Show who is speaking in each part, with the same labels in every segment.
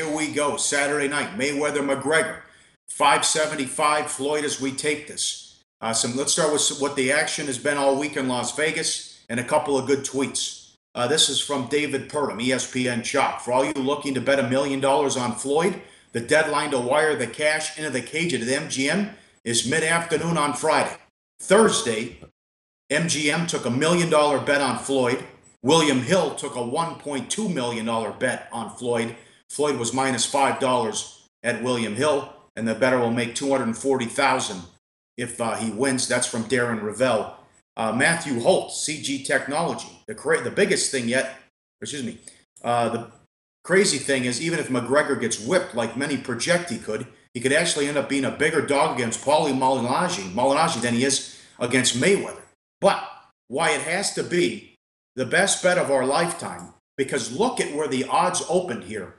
Speaker 1: here we go. Saturday night, Mayweather McGregor, 575. Floyd, as we take this. Let's start with what the action has been all week in Las Vegas and a couple of good tweets. This is from David Purdom, ESPN Chalk. For all you looking to bet $1 million on Floyd, the deadline to wire the cash into the cage at the MGM is mid-afternoon on Friday. Thursday, MGM took $1 million bet on Floyd. William Hill took a $1.2 million bet on Floyd. Floyd was minus $5 at William Hill, and the bettor will make $240,000 if he wins. That's from Darren Ravel. Matthew Holt, CG Technology. The biggest thing yet, the crazy thing is, even if McGregor gets whipped like many project he could actually end up being a bigger dog against Pauly Malignaggi than he is against Mayweather. But why it has to be the best bet of our lifetime, because look at where the odds opened here.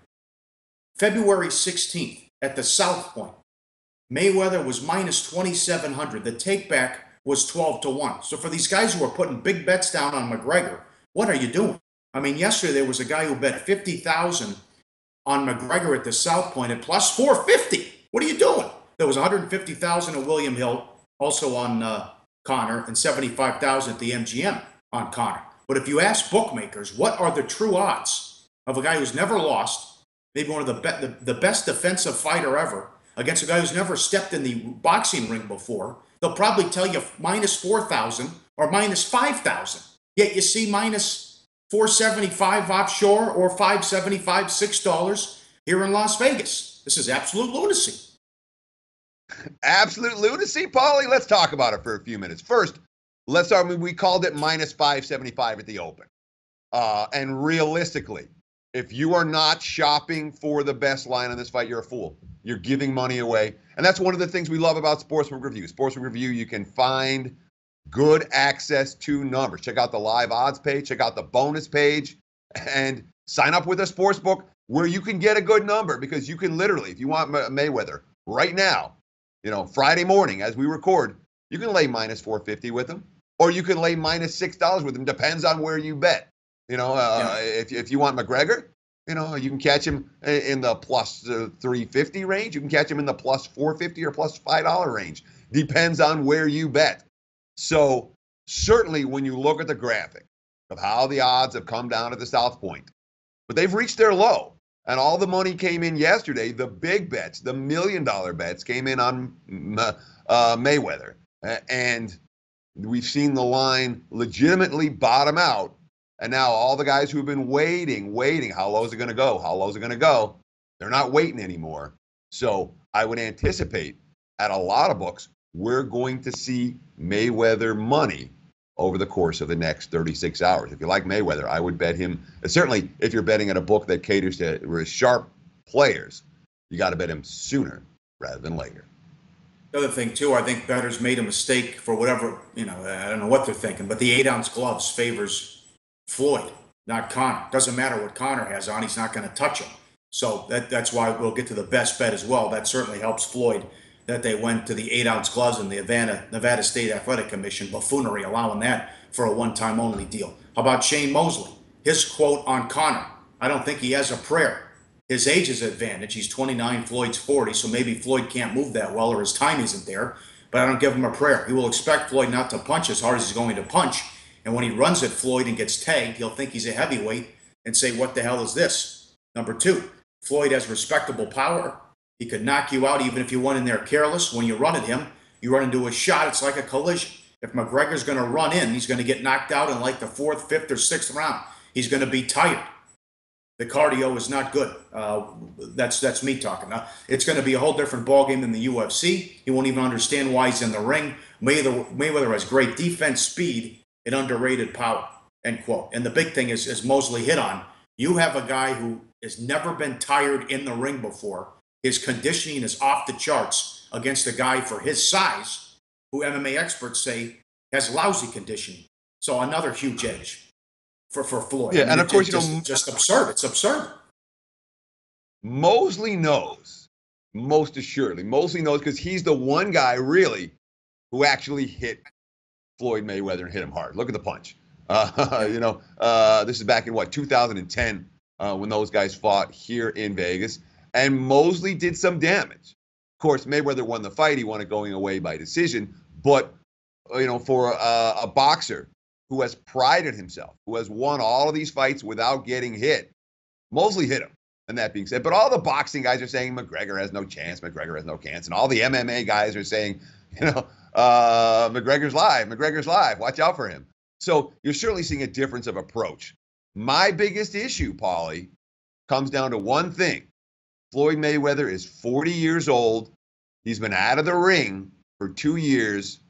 Speaker 1: February 16th at the South Point, Mayweather was minus 2,700. The takeback was 12-1. So for these guys who are putting big bets down on McGregor, what are you doing? I mean, yesterday there was a guy who bet 50,000 on McGregor at the South Point at plus 450. What are you doing? There was 150,000 at William Hill, also on Connor, and 75,000 at the MGM on Connor. But if you ask bookmakers, what are the true odds of a guy who's never lost, maybe one of the best defensive fighter ever, against a guy who's never stepped in the boxing ring before, they'll probably tell you minus 4,000 or minus 5,000. Yet you see minus 475 offshore or 575, $6 here in Las Vegas. This is absolute lunacy.
Speaker 2: Absolute lunacy, Pauly? Let's talk about it for a few minutes. First, let's start with, we called it minus 575 at the open. And realistically, if you are not shopping for the best line on this fight, you're a fool. You're giving money away. And that's one of the things we love about SportsBIT Review. SportsBIT Review, you can find good access to numbers. Check out the live odds page. Check out the bonus page. And sign up with a sportsbook where you can get a good number, because you can literally, if you want Mayweather right now, Friday morning as we record, you can lay minus 450 with him, or you can lay minus $6 with him. Depends on where you bet. If you want McGregor, you can catch him in the plus 350 range. You can catch him in the plus 450 or plus $5 range. Depends on where you bet. So certainly when you look at the graphic of how the odds have come down at the South Point, but they've reached their low. And all the money came in yesterday. The big bets, the $1 million bets, came in on Mayweather. And we've seen the line legitimately bottom out. And now all the guys who've been waiting, how low is it going to go? How low is it going to go? They're not waiting anymore. So I would anticipate at a lot of books, we're going to see Mayweather money over the course of the next 36 hours. If you like Mayweather, I would bet him. Certainly, if you're betting at a book that caters to sharp players, you got to bet him sooner rather than later.
Speaker 1: The other thing, too, I think bettors made a mistake for whatever, I don't know what they're thinking, but the 8-ounce gloves favors Floyd, not Connor. Doesn't matter what Connor has on, he's not going to touch him. So that's why we'll get to the best bet as well. That certainly helps Floyd, that they went to the 8-ounce gloves and the Nevada State Athletic Commission buffoonery, allowing that for a one-time only deal. How about Shane Mosley? His quote on Connor, I don't think he has a prayer. His age is an advantage. He's 29, Floyd's 40, so maybe Floyd can't move that well or his time isn't there, but I don't give him a prayer. He will expect Floyd not to punch as hard as he's going to punch, and when he runs at Floyd and gets tagged, he'll think he's a heavyweight and say, what the hell is this? Number 2, Floyd has respectable power. He could knock you out even if you went in there careless. When you run at him, you run into a shot. It's like a collision. If McGregor's going to run in, he's going to get knocked out in like the 4th, 5th, or 6th round. He's going to be tired. The cardio is not good. That's me talking. It's going to be a whole different ballgame than the UFC. He won't even understand why he's in the ring. Mayweather has great defense, speed, and underrated power, end quote. And the big thing is, as Mosley hit on, you have a guy who has never been tired in the ring before. His conditioning is off the charts against a guy for his size, who MMA experts say has lousy conditioning. So another huge edge for Floyd.
Speaker 2: Yeah, and of course,
Speaker 1: just absurd. It's absurd.
Speaker 2: Mosley knows, most assuredly. Mosley knows because he's the one guy really who actually hit Floyd Mayweather and hit him hard. Look at the punch. This is back in 2010 when those guys fought here in Vegas. And Mosley did some damage. Of course, Mayweather won the fight. He won it going away by decision. But, for a boxer who has prided himself, who has won all of these fights without getting hit, Mosley hit him. And that being said, but all the boxing guys are saying McGregor has no chance, McGregor has no chance. And all the MMA guys are saying, McGregor's live, watch out for him. So you're certainly seeing a difference of approach. My biggest issue, Pauly, comes down to one thing. Floyd Mayweather is 40 years old. He's been out of the ring for 2 years.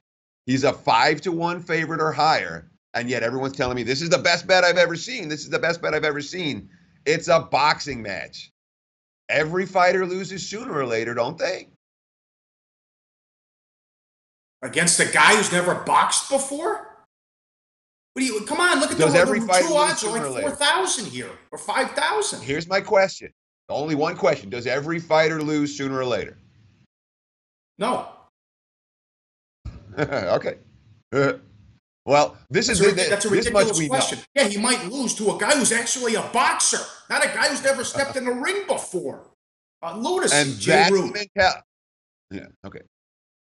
Speaker 2: He's a 5-1 favorite or higher. And yet everyone's telling me this is the best bet I've ever seen. This is the best bet I've ever seen. It's a boxing match. Every fighter loses sooner or later, don't they?
Speaker 1: Against a guy who's never boxed before? Come on, look at
Speaker 2: Does
Speaker 1: the
Speaker 2: every fighter
Speaker 1: two odds
Speaker 2: lose
Speaker 1: are
Speaker 2: sooner or
Speaker 1: like
Speaker 2: later?
Speaker 1: 4,000 here or 5,000.
Speaker 2: Here's my question. Only one question. Does every fighter lose sooner or later?
Speaker 1: No.
Speaker 2: Okay. Well, that's a ridiculous
Speaker 1: question. Yeah, he might lose to a guy who's actually a boxer, not a guy who's never stepped in the ring before. Lunacy.
Speaker 2: And
Speaker 1: Jay Root.
Speaker 2: Yeah, okay.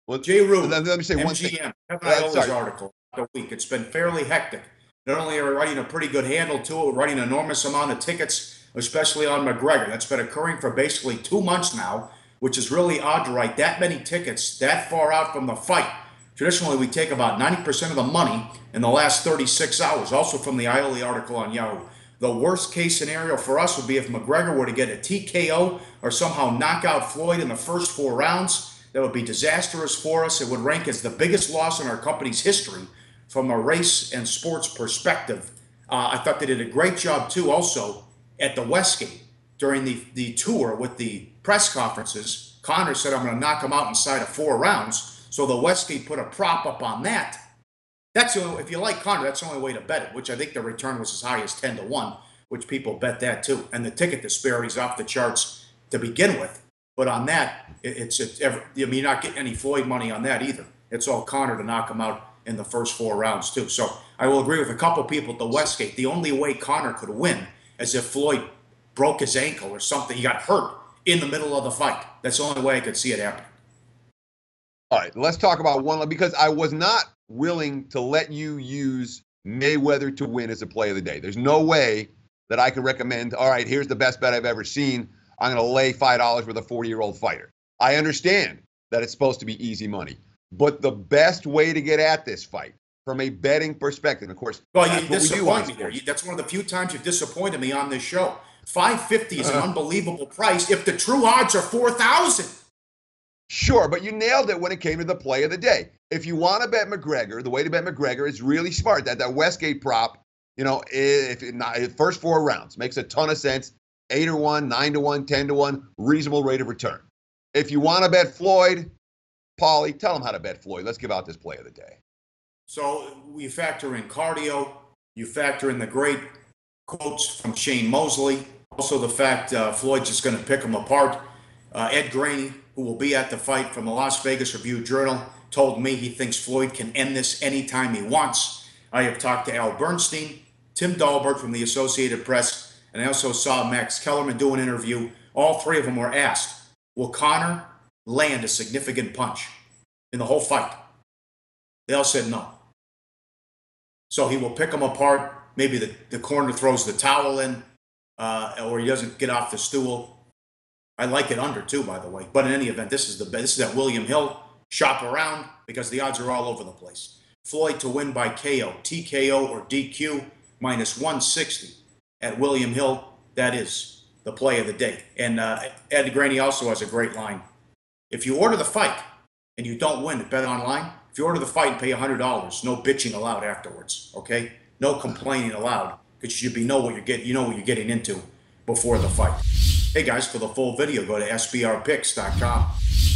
Speaker 2: Well,
Speaker 1: Jay Root,
Speaker 2: let me say one thing.
Speaker 1: MGM, Iola's article a week. It's been fairly hectic. Not only are we writing a pretty good handle to it, we're writing an enormous amount of tickets, especially on McGregor. That's been occurring for basically 2 months now, which is really odd to write that many tickets that far out from the fight. Traditionally, we take about 90% of the money in the last 36 hours, also from the Iola article on Yahoo. The worst case scenario for us would be if McGregor were to get a TKO or somehow knock out Floyd in the first 4 rounds. That would be disastrous for us. It would rank as the biggest loss in our company's history from a race and sports perspective. I thought they did a great job, too, also at the Westgate during the tour with the press conferences. Connor said, I'm going to knock him out inside of 4 rounds. So the Westgate put a prop up on that. That's the only, if you like Connor, that's the only way to bet it, which I think the return was as high as 10-1, which people bet that too. And the ticket disparity's off the charts to begin with. But on that, you're not getting any Floyd money on that either. It's all Connor to knock him out in the first 4 rounds too. So I will agree with a couple people at the Westgate. The only way Connor could win is if Floyd broke his ankle or something. He got hurt in the middle of the fight. That's the only way I could see it happening.
Speaker 2: All right, let's talk about one, because I was not willing to let you use Mayweather to win as a play of the day. There's no way that I could recommend, all right, here's the best bet I've ever seen. I'm going to lay $5 with a 40-year-old fighter. I understand that it's supposed to be easy money, but the best way to get at this fight from a betting perspective, of course,
Speaker 1: well, you disappoint me here. That's one of the few times you've disappointed me on this show. $5.50 is an unbelievable price if the true odds are 4,000.
Speaker 2: Sure, but you nailed it when it came to the play of the day. If you want to bet McGregor, the way to bet McGregor is really smart. That Westgate prop, if first 4 rounds makes a ton of sense. 8-1, 9-1, 10-1, reasonable rate of return. If you want to bet Floyd, Pauly, tell them how to bet Floyd. Let's give out this play of the day.
Speaker 1: So we factor in cardio. You factor in the great quotes from Shane Mosley. Also the fact Floyd's just going to pick him apart. Ed Graney, who will be at the fight from the Las Vegas Review-Journal, told me he thinks Floyd can end this anytime he wants. I have talked to Al Bernstein, Tim Dahlberg from the Associated Press, and I also saw Max Kellerman do an interview. All 3 of them were asked, will Connor land a significant punch in the whole fight? They all said no. So he will pick him apart. Maybe the corner throws the towel in, or he doesn't get off the stool. I like it under too, by the way. But in any event, this is that William Hill. Shop around because the odds are all over the place. Floyd to win by KO, TKO, or DQ, -160 at William Hill. That is the play of the day. And Ed Graney also has a great line. If you order the fight and you don't win at Bet Online, if you order the fight and pay $100, no bitching allowed afterwards. Okay, no complaining allowed because you know what you're getting into before the fight. Hey guys, for the full video, go to sbrpicks.com.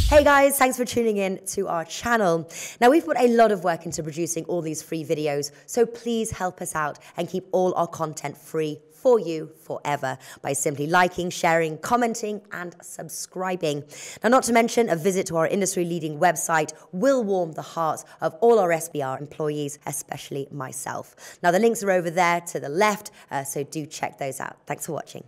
Speaker 3: Hey guys, thanks for tuning in to our channel. Now, we've put a lot of work into producing all these free videos, so please help us out and keep all our content free for you forever by simply liking, sharing, commenting, and subscribing. Now, not to mention, a visit to our industry-leading website will warm the hearts of all our SBR employees, especially myself. Now, the links are over there to the left, so do check those out. Thanks for watching.